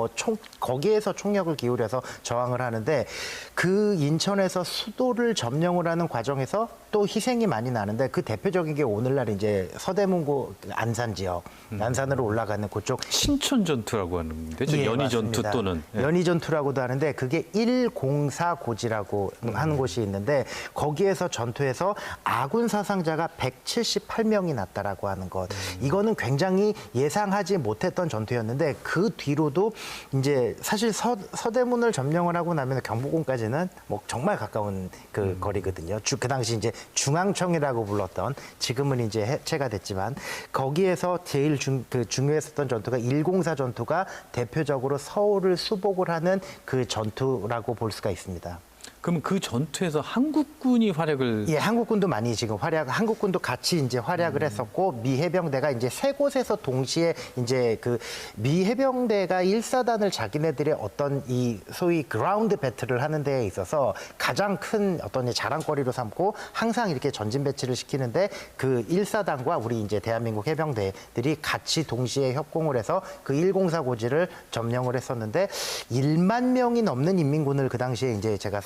거기에서 총력을 기울여서 저항을 하는데 그 인천에서 수도를 점령을 하는 과정에서 또 희생이 많이 나는데 그 대표적인 게 오늘날 이제 서대문구 안산 지역, 안산으로 올라가는 그쪽 신천 전투라고 하는데 연희 전투 또는 연희 전투라고도 하는데 그게 104 고지라고 하는 곳이 있는데 거기에서 전투에서 아군 사상자가 178명이 났다라고 하는 것. 이거는 굉장히 예상하지 못했던 했던 전투였는데 그 뒤로도 이제 사실 서대문을 점령을 하고 나면 경복궁까지는 뭐 정말 가까운 그 거리거든요. 그 당시 이제 중앙청이라고 불렀던, 지금은 이제 해체가 됐지만 거기에서 제일 중요했었던 전투가 104 전투가 대표적으로 서울을 수복을 하는 그 전투라고 볼 수가 있습니다. 그럼 그 전투에서 한국군이 활약을 예, 한국군도 많이 지금 한국군도 같이 이제 활약을 했었고, 미 해병대가 이제 세 곳에서 동시에 이제 그 미 해병대가 1사단을 자기네들의 어떤 이 소위 그라운드 배틀을 하는 데에 있어서 가장 큰 어떤 자랑거리로 삼고 항상 이렇게 전진 배치를 시키는데, 그 1사단과 우리 이제 대한민국 해병대들이 같이 동시에 협공을 해서 그 104 고지를 점령을 했었는데 1만 명이 넘는 인민군을 그 당시에 이제 제가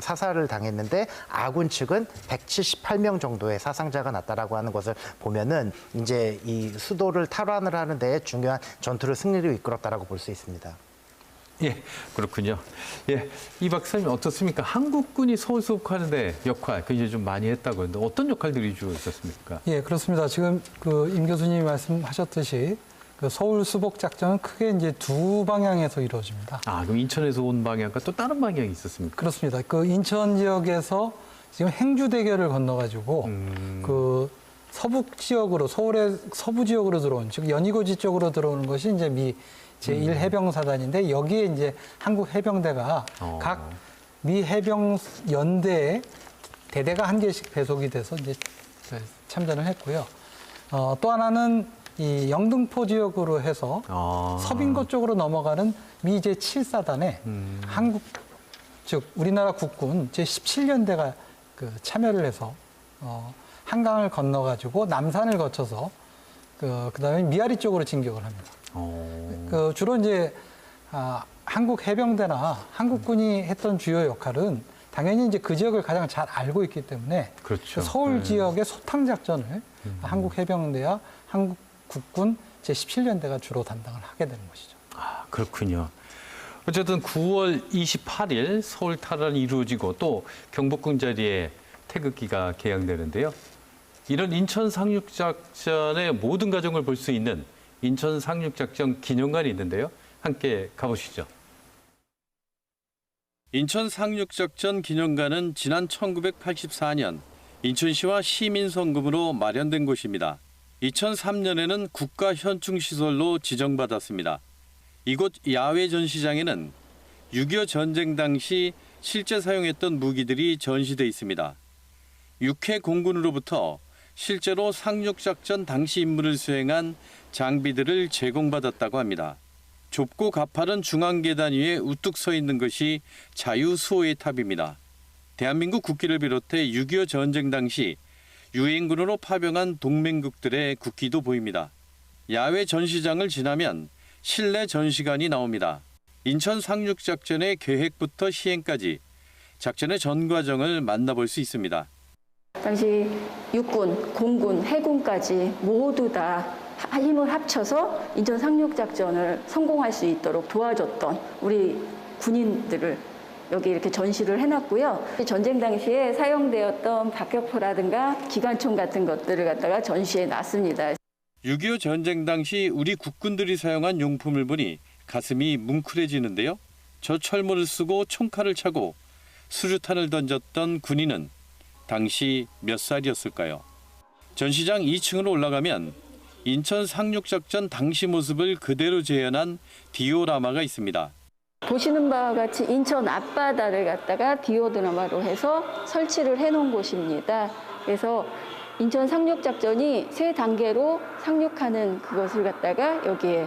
사살을 당했는데 아군 측은 178명 정도의 사상자가 났다라고 하는 것을 보면은 이제 이 수도를 탈환을 하는 데 중요한 전투를 승리로 이끌었다라고 볼 수 있습니다. 예, 그렇군요. 예, 이 박사님 어떻습니까? 한국군이 서울 수복하는데 역할 굉장히 좀 많이 했다고 하는데 어떤 역할들이 주로 있었습니까? 예, 그렇습니다. 지금 그 임 교수님이 말씀하셨듯이 그 서울 수복 작전은 크게 이제 두 방향에서 이루어집니다. 아, 그럼 인천에서 온 방향과 또 다른 방향이 있었습니까? 그렇습니다. 그 인천 지역에서 지금 행주대교를 건너가지고 그 서북 지역으로, 서울의 서부 지역으로 들어온, 즉 연희고지 쪽으로 들어오는 것이 이제 미 제1해병사단인데, 여기에 이제 한국 해병대가 각 미 해병 연대에 대대가 한 개씩 배속이 돼서 이제 참전을 했고요. 또 하나는 이 영등포 지역으로 해서 서빙고 쪽으로 넘어가는 미 제7사단에 한국, 즉 우리나라 국군 제17연대가 그 참여를 해서 한강을 건너가지고 남산을 거쳐서 그다음에 미아리 쪽으로 진격을 합니다. 주로 이제 한국 해병대나 한국군이 했던 주요 역할은 당연히 이제 그 지역을 가장 잘 알고 있기 때문에, 그렇죠. 서울 지역의 소탕 작전을 한국 해병대와 한국 국군 제17연대가 주로 담당을 하게 되는 것이죠. 아, 그렇군요. 어쨌든 9월 28일 서울 탈환이 이루어지고 또 경복궁 자리에 태극기가 개양되는데요. 이런 인천 상륙작전의 모든 과정을 볼 수 있는 인천 상륙작전 기념관이 있는데요. 함께 가보시죠. 인천 상륙작전 기념관은 지난 1984년 인천시와 시민성금으로 마련된 곳입니다. 2003년에는 국가현충시설로 지정받았습니다. 이곳 야외 전시장에는 6.25 전쟁 당시 실제 사용했던 무기들이 전시돼 있습니다. 육해 공군으로부터 실제로 상륙작전 당시 임무를 수행한 장비들을 제공받았다고 합니다. 좁고 가파른 중앙계단 위에 우뚝 서 있는 것이 자유수호의 탑입니다. 대한민국 국기를 비롯해 6.25 전쟁 당시 유엔군으로 파병한 동맹국들의 국기도 보입니다. 야외 전시장을 지나면 실내 전시관이 나옵니다. 인천 상륙작전의 계획부터 시행까지 작전의 전 과정을 만나볼 수 있습니다. 당시 육군, 공군, 해군까지 모두 다 힘을 합쳐서 인천 상륙작전을 성공할 수 있도록 도와줬던 우리 군인들을 여기 이렇게 전시를 해놨고요. 전쟁 당시에 사용되었던 박격포라든가 기관총 같은 것들을 갖다가 전시해 놨습니다. 6.25 전쟁 당시 우리 국군들이 사용한 용품을 보니 가슴이 뭉클해지는데요. 저 철모를 쓰고 총칼을 차고 수류탄을 던졌던 군인은 당시 몇 살이었을까요? 전시장 2층으로 올라가면 인천 상륙작전 당시 모습을 그대로 재현한 디오라마가 있습니다. 보시는 바와 같이 인천 앞바다를 갖다가 디오드라마로 해서 설치를 해놓은 곳입니다. 그래서 인천 상륙작전이 3단계로 상륙하는 그것을 갖다가 여기에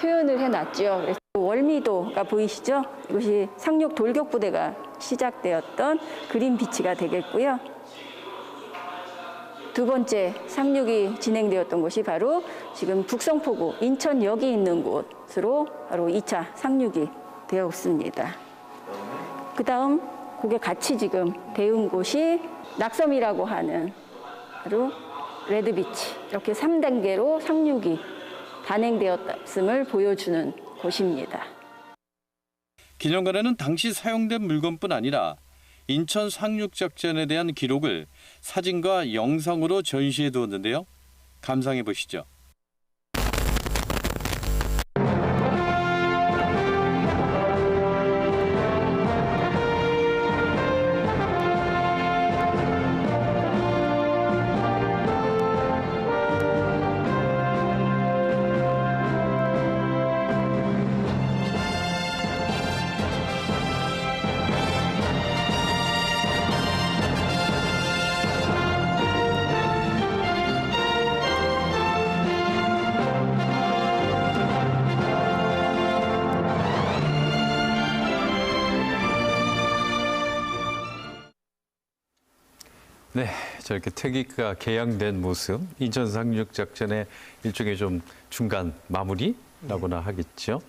표현을 해놨죠. 그래서 월미도가 보이시죠? 이것이 상륙 돌격부대가 시작되었던 그린비치가 되겠고요. 두 번째 상륙이 진행되었던 곳이 바로 지금 북성포구 인천역이 있는 곳으로 바로 2차 상륙이 되었습니다. 그 다음 그게 같이 지금 대응 곳이 낙섬이라고 하는 바로 레드비치, 이렇게 3단계로 상륙이 단행되었음을 보여주는 곳입니다. 기념관에는 당시 사용된 물건뿐 아니라 인천 상륙작전에 대한 기록을 사진과 영상으로 전시해 두었는데요. 감상해 보시죠. 네, 저렇게 퇴기가 개양된 모습, 인천 상륙작전의 일종의 좀 중간 마무리라고나 하겠죠.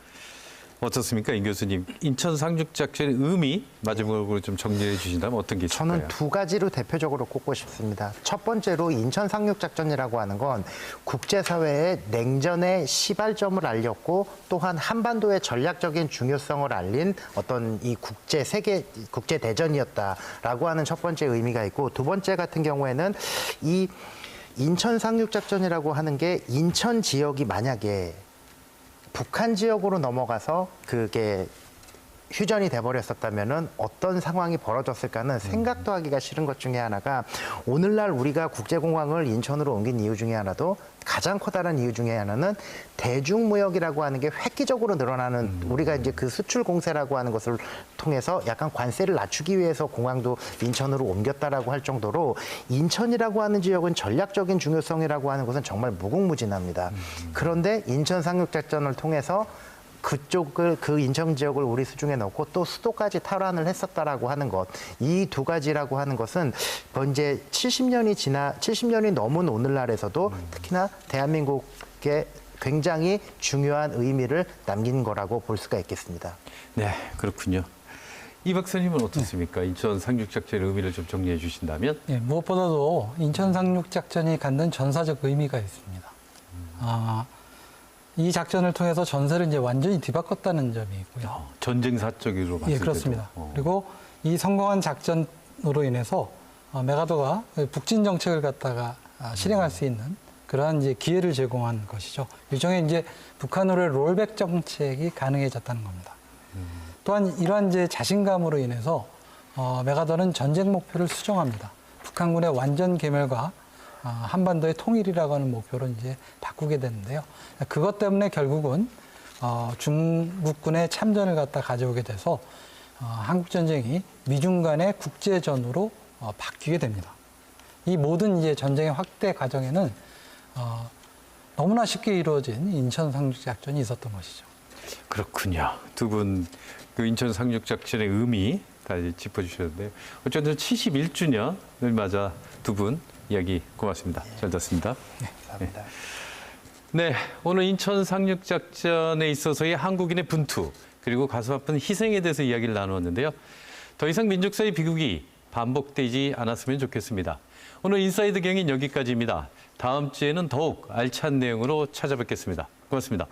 어떻습니까, 임 교수님? 인천 상륙작전의 의미 마지막으로 좀 정리해 주신다면 어떤 게 있을까요? 저는 두 가지로 대표적으로 꼽고 싶습니다. 첫 번째로 인천 상륙작전이라고 하는 건 국제사회에 냉전의 시발점을 알렸고 또한 한반도의 전략적인 중요성을 알린 어떤 이 국제 대전이었다라고 하는 첫 번째 의미가 있고, 두 번째 같은 경우에는 이 인천 상륙작전이라고 하는 게 인천 지역이 만약에 북한 지역으로 넘어가서 그게 휴전이 돼버렸었다면은 어떤 상황이 벌어졌을까는 생각도 하기가 싫은 것 중에 하나가, 오늘날 우리가 국제공항을 인천으로 옮긴 이유 중에 하나도, 가장 커다란 이유 중에 하나는 대중무역이라고 하는 게 획기적으로 늘어나는, 우리가 이제 그 수출 공세라고 하는 것을 통해서 약간 관세를 낮추기 위해서 공항도 인천으로 옮겼다라고 할 정도로, 인천이라고 하는 지역은 전략적인 중요성이라고 하는 것은 정말 무궁무진합니다. 그런데 인천 상륙작전을 통해서 그쪽을, 그 인천 지역을 우리 수중에 넣고 또 수도까지 탈환을 했었다라고 하는 것, 이 두 가지라고 하는 것은 이제 70년이 넘은 오늘날에서도 특히나 대한민국에 굉장히 중요한 의미를 남긴 거라고 볼 수가 있겠습니다. 네, 그렇군요. 이 박사님은 어떻습니까? 인천 상륙작전의 의미를 좀 정리해 주신다면? 예, 무엇보다도 인천 상륙작전이 갖는 전사적 의미가 있습니다. 이 작전을 통해서 전세를 이제 완전히 뒤바꿨다는 점이 있고요. 전쟁사적으로 봤을 예, 그렇습니다. 때도. 그리고 이 성공한 작전으로 인해서 메가더가 북진 정책을 갖다가 실행할 수 있는 그러한 이제 기회를 제공한 것이죠. 일종의 이제 북한으로의 롤백 정책이 가능해졌다는 겁니다. 또한 이러한 이제 자신감으로 인해서 메가더는 전쟁 목표를 수정합니다. 북한군의 완전 괴멸과 한반도의 통일이라고 하는 목표로 이제 바꾸게 되는데요. 그것 때문에 결국은 중국군의 참전을 갖다 가져오게 돼서 한국 전쟁이 미중 간의 국제전으로 바뀌게 됩니다. 이 모든 이제 전쟁의 확대 과정에는 너무나 쉽게 이루어진 인천 상륙작전이 있었던 것이죠. 그렇군요. 두 분 그 인천 상륙작전의 의미 다 짚어주셨는데요. 어쨌든 71주년을 맞아 두 분 이야기 고맙습니다. 잘 들었습니다. 네, 감사합니다. 네, 오늘 인천 상륙작전에 있어서의 한국인의 분투 그리고 가슴 아픈 희생에 대해서 이야기를 나누었는데요. 더 이상 민족사의 비극이 반복되지 않았으면 좋겠습니다. 오늘 인사이드 경인 여기까지입니다. 다음 주에는 더욱 알찬 내용으로 찾아뵙겠습니다. 고맙습니다.